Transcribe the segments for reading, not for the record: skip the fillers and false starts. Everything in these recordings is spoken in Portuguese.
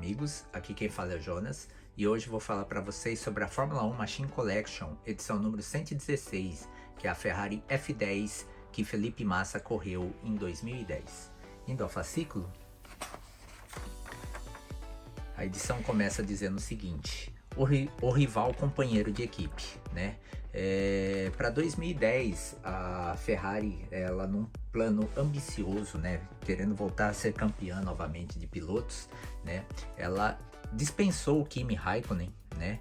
amigos, aqui quem fala é o Jonas e hoje vou falar para vocês sobre a Fórmula 1 Machine Collection, edição número 116, que é a Ferrari F10 que Felipe Massa correu em 2010. Indo ao fascículo, a edição começa dizendo o seguinte: o rival companheiro de equipe, né? Para 2010, a Ferrari, ela num plano ambicioso, né, querendo voltar a ser campeã novamente de pilotos, né, ela dispensou o Kimi Raikkonen, né,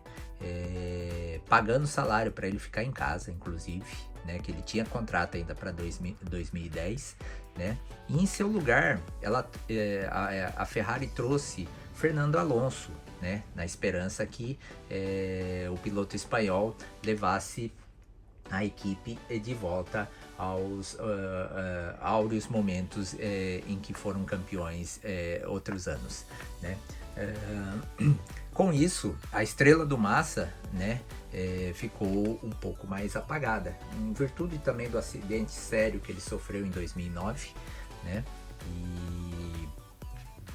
pagando salário para ele ficar em casa, inclusive, né, que ele tinha contrato ainda para 2010, né, e em seu lugar, a Ferrari trouxe Fernando Alonso, né, na esperança que o piloto espanhol levasse a equipe de volta aos áureos momentos em que foram campeões outros anos, né? Com isso, a estrela do Massa, né, ficou um pouco mais apagada, em virtude também do acidente sério que ele sofreu em 2009, né?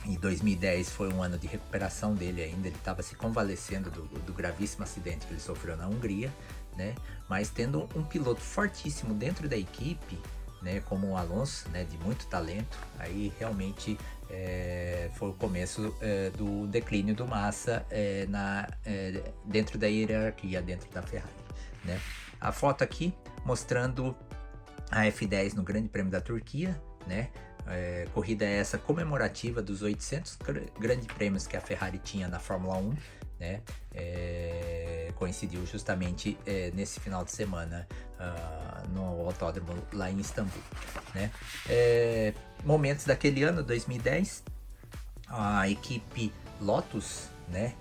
E 2010 foi um ano de recuperação dele ainda, ele estava se convalescendo do gravíssimo acidente que ele sofreu na Hungria, né? Mas tendo um piloto fortíssimo dentro da equipe, né, como o Alonso, né, de muito talento, aí realmente foi o começo do declínio do Massa dentro da hierarquia, dentro da Ferrari, né? A foto aqui mostrando a F10 no Grande Prêmio da Turquia, né? Corrida essa comemorativa dos 800 grandes prêmios que a Ferrari tinha na Fórmula 1, né? Coincidiu justamente nesse final de semana no autódromo lá em Istambul, né? Momentos daquele ano, 2010, a equipe Lotus, né?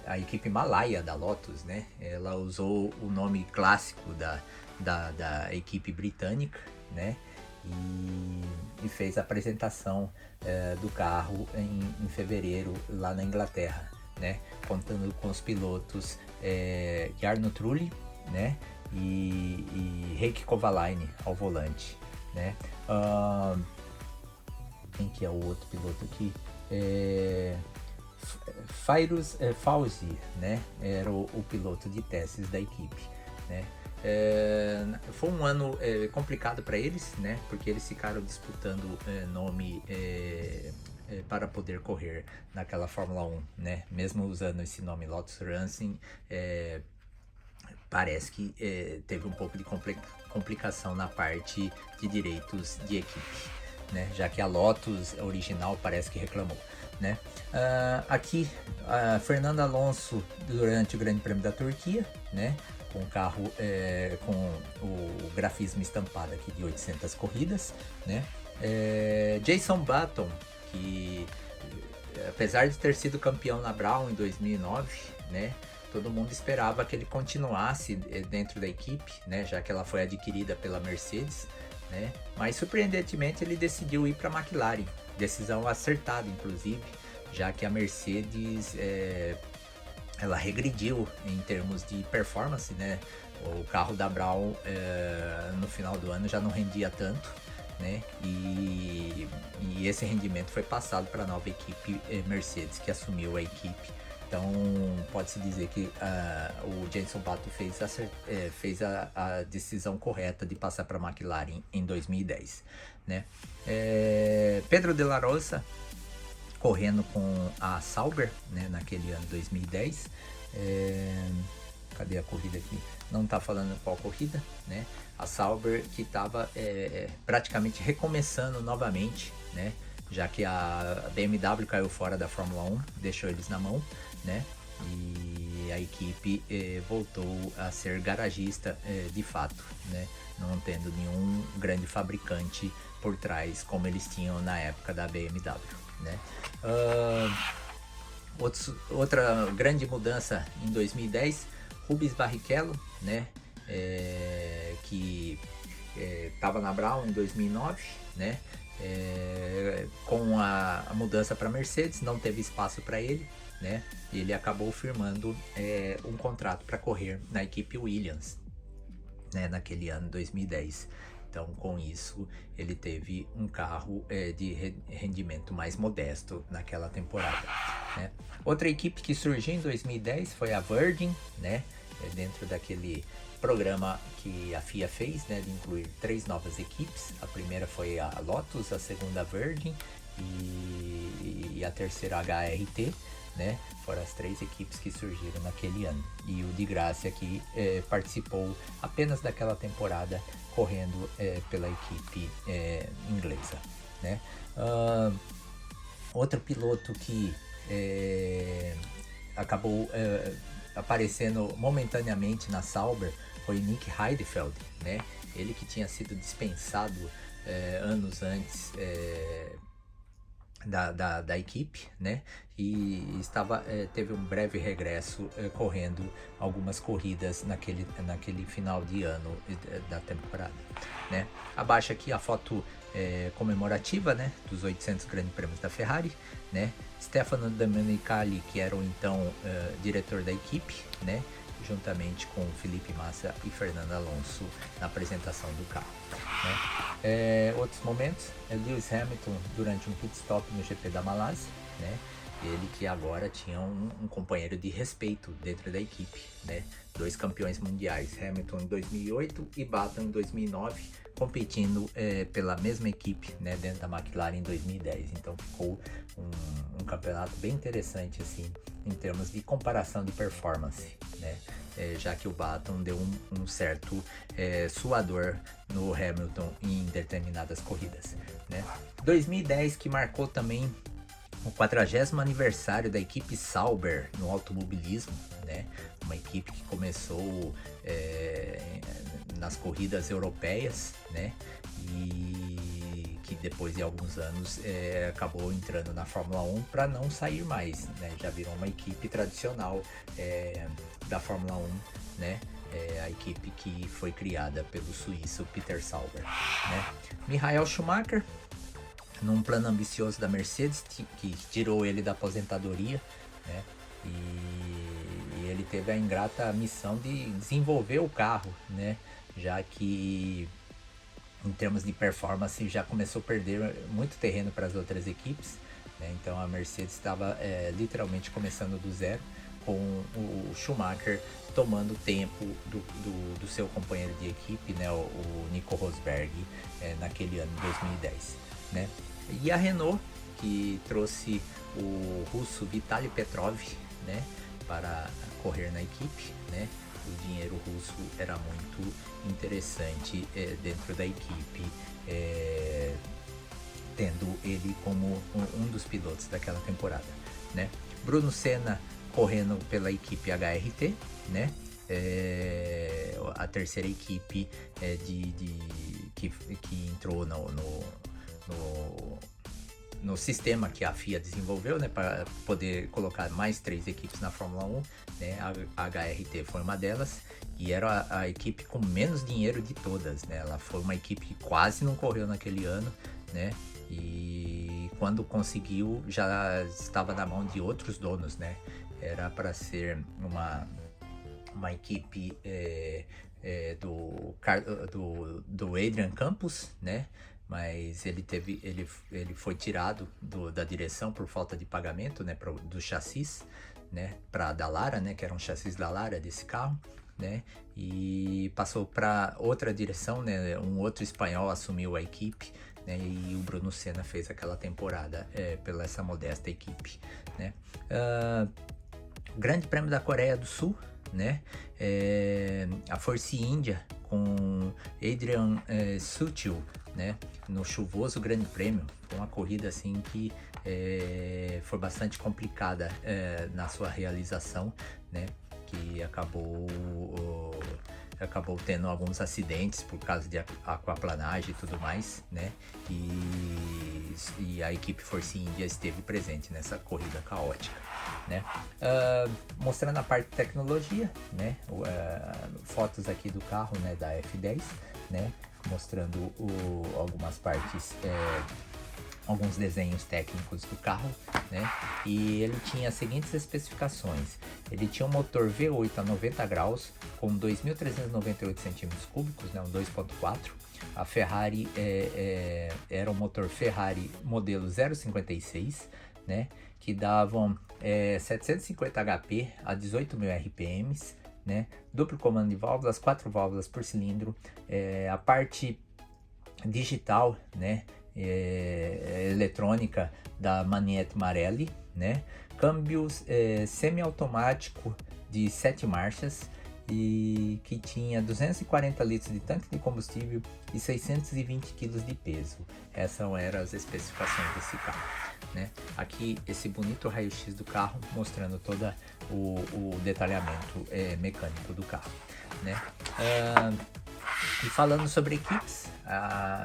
A equipe Malaya da Lotus, né? Ela usou o nome clássico da equipe britânica, né? E fez a apresentação do carro em fevereiro lá na Inglaterra, né? Contando com os pilotos Jarno Trulli, né? E Heikki Kovalainen ao volante, né? Quem que é o outro piloto aqui? Fairuz Fauzi, né? Era o piloto de testes da equipe, né? Foi um ano complicado para eles, né? Porque eles ficaram disputando nome para poder correr naquela Fórmula 1, né? Mesmo usando esse nome Lotus Racing, parece que teve um pouco de complicação na parte de direitos de equipe, né? Já que a Lotus original parece que reclamou, né? Aqui, Fernando Alonso durante o Grande Prêmio da Turquia, né? Com o carro com o grafismo estampado aqui de 800 corridas, né? Jason Button, que apesar de ter sido campeão na Brown em 2009, né? Todo mundo esperava que ele continuasse dentro da equipe, né? Já que ela foi adquirida pela Mercedes, né? Mas surpreendentemente ele decidiu ir para a McLaren, decisão acertada inclusive, já que a Mercedes ela regrediu em termos de performance, né? O carro da Brown no final do ano já não rendia tanto, né? E esse rendimento foi passado para a nova equipe Mercedes, que assumiu a equipe. Então pode-se dizer que o Jenson Button fez a decisão correta de passar para a McLaren em 2010, né? Pedro de la Rosa correndo com a Sauber, né, naquele ano 2010. Cadê a corrida aqui? Não tá falando qual corrida, né? A Sauber que estava praticamente recomeçando novamente, né? Já que a BMW caiu fora da Fórmula 1, deixou eles na mão, né? E a equipe voltou a ser garagista de fato, né? Não tendo nenhum grande fabricante por trás como eles tinham na época da BMW, né? Outra grande mudança em 2010, Rubens Barrichello, né? Que estava na Brown em 2009, né? Com a mudança para Mercedes, não teve espaço para ele, né? E ele acabou firmando um contrato para correr na equipe Williams, né? Naquele ano 2010. Então, com isso, ele teve um carro de rendimento mais modesto naquela temporada, né? Outra equipe que surgiu em 2010 foi a Virgin, né? Dentro daquele programa que a FIA fez, né, de incluir 3 novas equipes. A primeira foi a Lotus, a segunda a Virgin e a terceira a HRT, né? Foram as 3 equipes que surgiram naquele ano. E o Di Grassi aqui participou apenas daquela temporada correndo pela equipe inglesa, né? Outro piloto que acabou aparecendo momentaneamente na Sauber foi Nick Heidfeld, né? Ele que tinha sido dispensado anos antes da equipe, né? E teve um breve regresso correndo algumas corridas naquele final de ano da temporada, né? Abaixo aqui a foto comemorativa, né, dos 800 Grandes Prêmios da Ferrari, né? Stefano Domenicali, que era o então diretor da equipe, né, juntamente com Felipe Massa e Fernando Alonso na apresentação do carro, né? Outros momentos, Lewis Hamilton durante um pit stop no GP da Malásia, né? Ele que agora tinha um companheiro de respeito dentro da equipe, né? 2 campeões mundiais, Hamilton em 2008 e Button em 2009, competindo pela mesma equipe, né, dentro da McLaren em 2010. Então ficou um campeonato bem interessante assim, em termos de comparação de performance, né? Já que o Button deu um certo suador no Hamilton em determinadas corridas, né? 2010 que marcou também o 40º aniversário da equipe Sauber no automobilismo, né? Uma equipe que começou nas corridas europeias, né? E que depois de alguns anos acabou entrando na Fórmula 1 para não sair mais, né? Já virou uma equipe tradicional da Fórmula 1, né? A equipe que foi criada pelo suíço Peter Sauber, né? Michael Schumacher, num plano ambicioso da Mercedes, que tirou ele da aposentadoria, né? E ele teve a ingrata missão de desenvolver o carro, né? Já que em termos de performance já começou a perder muito terreno para as outras equipes, né? Então a Mercedes estava literalmente começando do zero, com o Schumacher tomando tempo do seu companheiro de equipe, né? O Nico Rosberg, naquele ano de 2010, né? E a Renault, que trouxe o russo Vitaly Petrov, né, para correr na equipe, né? O dinheiro russo era muito interessante dentro da equipe, tendo ele como um dos pilotos daquela temporada, né? Bruno Senna correndo pela equipe HRT, né? A terceira equipe que entrou no sistema que a FIA desenvolveu, né, para poder colocar mais 3 equipes na Fórmula 1, né? A HRT foi uma delas e era a equipe com menos dinheiro de todas, né? Ela foi uma equipe que quase não correu naquele ano, né? E quando conseguiu já estava na mão de outros donos, né? Era para ser uma equipe do Adrian Campos, né? Mas ele foi tirado da direção por falta de pagamento, né, do chassis, né, para da Lara, né, que era um chassis da Lara desse carro, né, e passou para outra direção, né, um outro espanhol assumiu a equipe, né, e o Bruno Senna fez aquela temporada pela essa modesta equipe, né. Grande Prêmio da Coreia do Sul, né, a Force India com Adrian Sutil, né, no chuvoso Grande Prêmio, uma corrida assim que foi bastante complicada na sua realização, né, que acabou tendo alguns acidentes por causa de aquaplanagem e tudo mais, né, e a equipe Force India esteve presente nessa corrida caótica, né. Mostrando a parte de tecnologia, né, fotos aqui do carro, né, da F10, né, mostrando algumas partes alguns desenhos técnicos do carro, né? E ele tinha as seguintes especificações. Ele tinha um motor V8 a 90 graus com 2.398 centímetros cúbicos, né? Um 2.4. A Ferrari era um motor Ferrari modelo 056, né? Que davam 750 HP a 18.000 RPMs, né? Duplo comando de válvulas, 4 válvulas por cilindro, a parte digital, né? Eletrônica da Magneti Marelli, né? Câmbios semiautomático de 7 marchas e que tinha 240 litros de tanque de combustível e 620 kg de peso. Essas eram as especificações desse carro, né? Aqui esse bonito raio-x do carro mostrando todo o detalhamento mecânico do carro, né? E falando sobre equipes,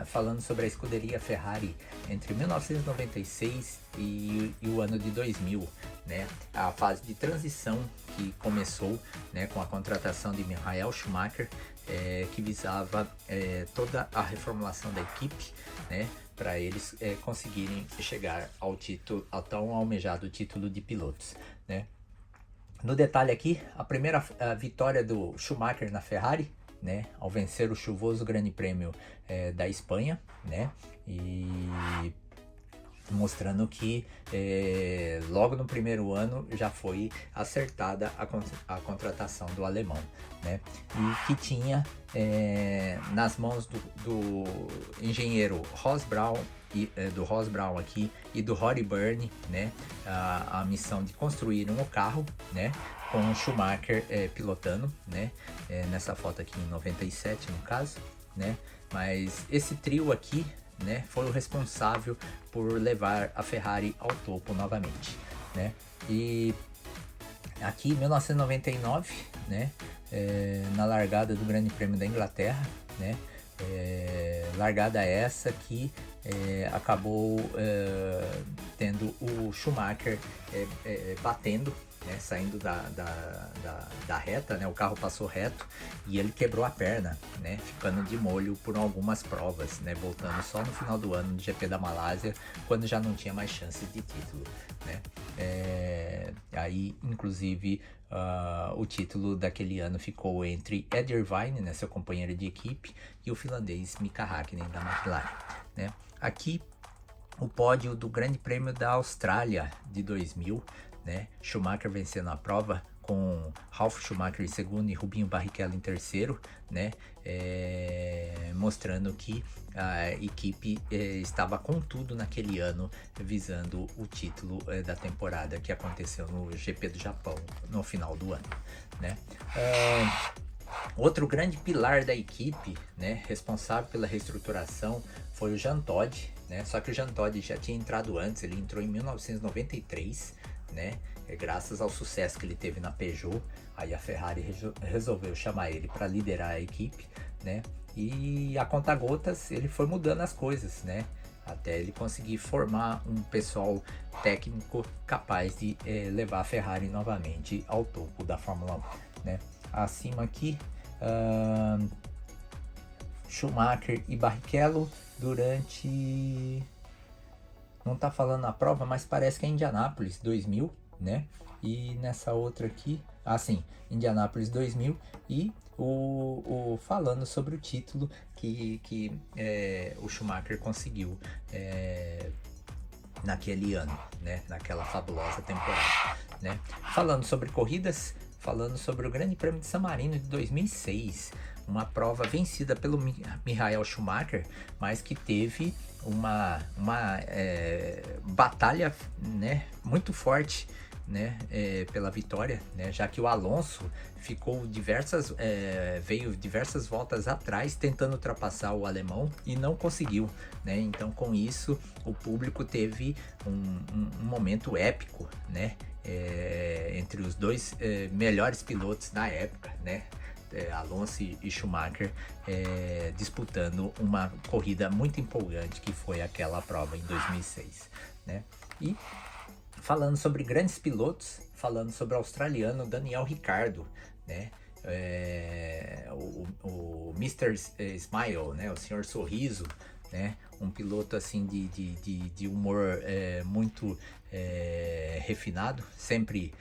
falando sobre a escuderia Ferrari entre 1996 e o ano de 2000, né? A fase de transição que começou, né, com a contratação de Michael Schumacher, que visava toda a reformulação da equipe, né, para eles conseguirem chegar ao título, ao tão almejado título de pilotos, né? No detalhe aqui, a primeira vitória do Schumacher na Ferrari, né, ao vencer o chuvoso Grande Prêmio da Espanha, né, e mostrando que logo no primeiro ano já foi acertada a contratação do alemão, né, e que tinha nas mãos do engenheiro Ross Braun do Ross Braun aqui e do Rory Byrne, né, a missão de construir um carro, né, com o Schumacher pilotando, né, nessa foto aqui em 97 no caso, né, mas esse trio aqui, né, foi o responsável por levar a Ferrari ao topo novamente, né, e aqui em 1999, né, na largada do Grande Prêmio da Inglaterra, né, largada essa que acabou tendo o Schumacher batendo, né, saindo da reta, né, o carro passou reto e ele quebrou a perna, né, ficando de molho por algumas provas, né, voltando só no final do ano do GP da Malásia, quando já não tinha mais chances de título, né. Aí, inclusive, o título daquele ano ficou entre Ed Irvine, né, seu companheiro de equipe, e o finlandês Mika Häkkinen da McLaren, né. Aqui o pódio do Grande Prêmio da Austrália de 2000, né, Schumacher vencendo a prova com Ralf Schumacher em segundo e Rubinho Barrichello em terceiro, né, mostrando que a equipe estava com tudo naquele ano, visando o título da temporada que aconteceu no GP do Japão no final do ano, né. Outro grande pilar da equipe, né, responsável pela reestruturação foi o Jean Todt, né, só que o Jean Todt já tinha entrado antes, ele entrou em 1993, né, graças ao sucesso que ele teve na Peugeot. Aí a Ferrari resolveu chamar ele para liderar a equipe, né, e a conta-gotas ele foi mudando as coisas, né, até ele conseguir formar um pessoal técnico capaz de levar a Ferrari novamente ao topo da Fórmula 1, né. Acima aqui, Schumacher e Barrichello durante, não tá falando a prova, mas parece que é Indianápolis 2000, né, e nessa outra aqui, Indianápolis 2000, e falando sobre o título que o Schumacher conseguiu naquele ano, né, naquela fabulosa temporada, né. Falando sobre corridas, falando sobre o Grande Prêmio de San Marino de 2006, uma prova vencida pelo Michael Schumacher, mas que teve uma batalha, né, muito forte, né, pela vitória, né, já que o Alonso ficou veio diversas voltas atrás tentando ultrapassar o alemão e não conseguiu, né. Então com isso o público teve um momento épico, né, entre os dois melhores pilotos da época, né, Alonso e Schumacher disputando uma corrida muito empolgante que foi aquela prova em 2006, né. E falando sobre grandes pilotos, falando sobre o australiano Daniel Ricciardo, né, o Mr. Smile, né, o Senhor Sorriso, né? Um piloto assim de humor muito refinado, sempre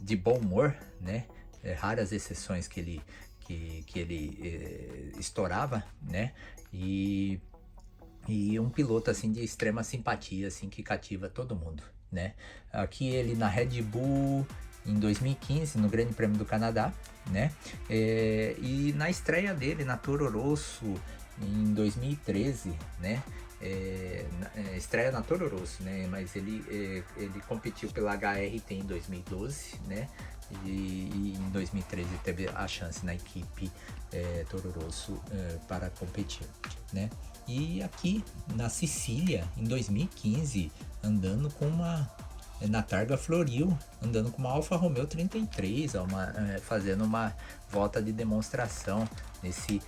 de bom humor, né? Raras exceções que ele estourava, né? E um piloto assim de extrema simpatia, assim, que cativa todo mundo, né? Aqui ele na Red Bull em 2015 no Grande Prêmio do Canadá, né? E na estreia dele na Toro Rosso em 2013, né? Estreia na Toro Rosso, né? Mas ele competiu pela HRT em 2012, né? E em 2013 teve a chance na equipe Toro Rosso para competir, né? E aqui na Sicília, em 2015, andando com na Targa Florio, andando com uma Alfa Romeo 33, fazendo uma volta de demonstração nesse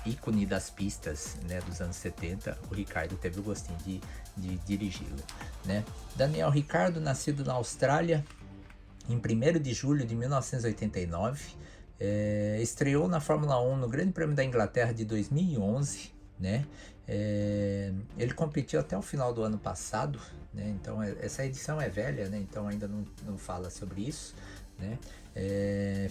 ícone das pistas, né, dos anos 70, o Ricciardo teve o gostinho de dirigi-lo, né? Daniel Ricciardo, nascido na Austrália, em 1º de julho de 1989, estreou na Fórmula 1 no Grande Prêmio da Inglaterra de 2011, né? Ele competiu até o final do ano passado, né? Então essa edição é velha, né? Então ainda não fala sobre isso, né?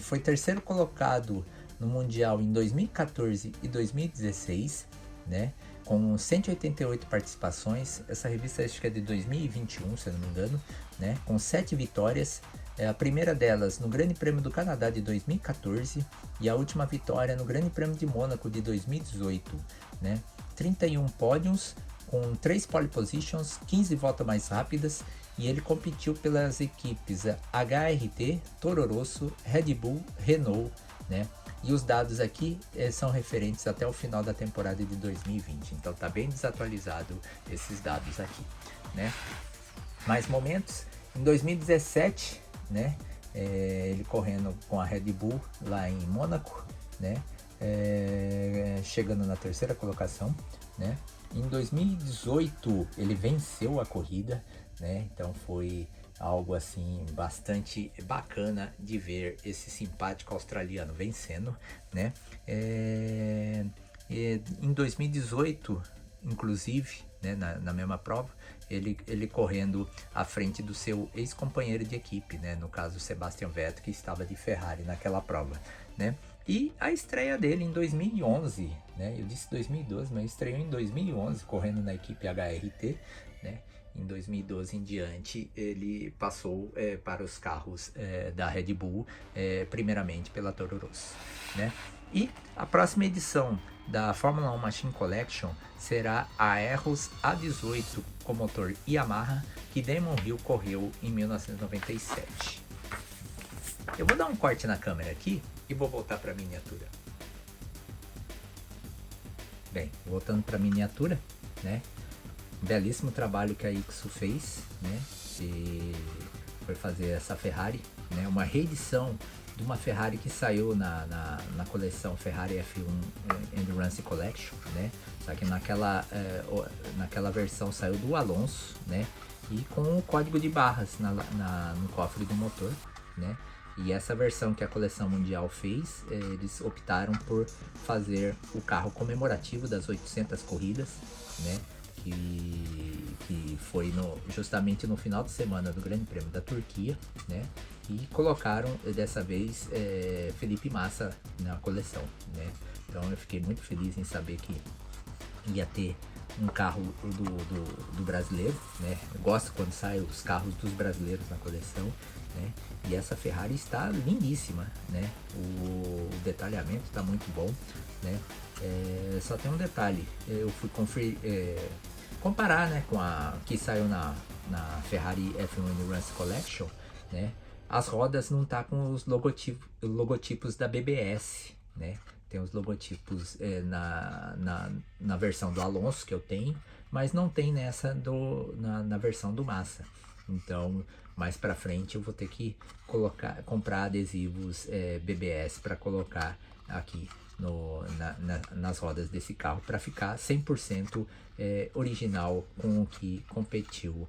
Foi terceiro colocado no Mundial em 2014 e 2016, né? Com 188 participações. Essa revista acho que é de 2021, se eu não me engano, né? Com 7 vitórias. A primeira delas no Grande Prêmio do Canadá de 2014 e a última vitória no Grande Prêmio de Mônaco de 2018, né? 31 pódios com 3 pole positions, 15 voltas mais rápidas, e ele competiu pelas equipes HRT, Toro Rosso, Red Bull, Renault, né? E os dados aqui são referentes até o final da temporada de 2020, então tá bem desatualizado esses dados aqui, né? Mais momentos, em 2017, né? Ele correndo com a Red Bull lá em Mônaco, né? Chegando na terceira colocação, né? Em 2018 ele venceu a corrida, né? Então foi algo assim bastante bacana de ver esse simpático australiano vencendo, né? Em 2018, inclusive, né, na mesma prova, ele correndo à frente do seu ex-companheiro de equipe, né, no caso Sebastian Vettel, que estava de Ferrari naquela prova, né? E a estreia dele em 2011, né? Eu disse 2012, mas estreou em 2011 correndo na equipe HRT, né? Em 2012 em diante ele passou para os carros da Red Bull, primeiramente pela Toro Rosso, né? E a próxima edição da Fórmula 1 Machine Collection será a Erros A18 com motor Yamaha, que Damon Hill correu em 1997. Eu vou dar um corte na câmera aqui e vou voltar para a miniatura. Bem, voltando para a miniatura, né? Belíssimo trabalho que a Ixo fez, né? E foi fazer essa Ferrari, né? Uma reedição de uma Ferrari que saiu na coleção Ferrari F1 Endurance Collection, né? Só que naquela versão saiu do Alonso, né? E com o código de barras no cofre do motor, né? E essa versão que a coleção mundial fez, eles optaram por fazer o carro comemorativo das 800 corridas, né? Que foi justamente no final de semana do Grande Prêmio da Turquia, né? E colocaram dessa vez Felipe Massa na coleção, né? Então eu fiquei muito feliz em saber que ia ter um carro do brasileiro, né? Eu gosto quando saem os carros dos brasileiros na coleção, né? E essa Ferrari está lindíssima, né? O detalhamento está muito bom, né? Só tem um detalhe, eu fui comparar, né, com a que saiu na Ferrari F1 Endurance Collection, né? As rodas não tá com os logotipos da BBS, né? Tem os logotipos na versão do Alonso que eu tenho, mas não tem na versão do Massa. Então, mais para frente eu vou ter que comprar adesivos BBS para colocar aqui nas rodas desse carro para ficar 100% original com o que competiu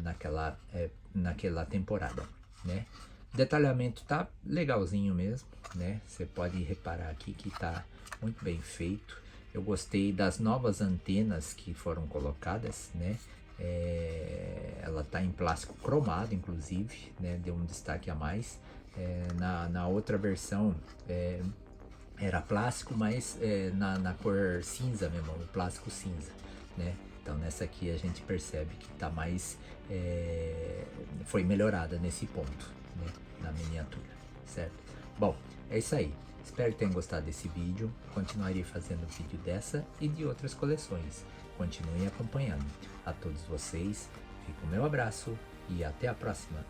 naquela temporada, né? O detalhamento tá legalzinho mesmo, né? Você pode reparar aqui que tá muito bem feito, Eu gostei das novas antenas que foram colocadas, né? Ela tá em plástico cromado, inclusive, né? Deu um destaque a mais. Na outra versão era plástico, mas na cor cinza mesmo, o plástico cinza, né? Então nessa aqui a gente percebe que tá mais foi melhorada nesse ponto, né? Na miniatura, certo? Bom, é isso aí. Espero que tenham gostado desse vídeo. Continuarei fazendo vídeo dessa e de outras coleções. Continuem acompanhando. A todos vocês, fica o meu abraço e até a próxima.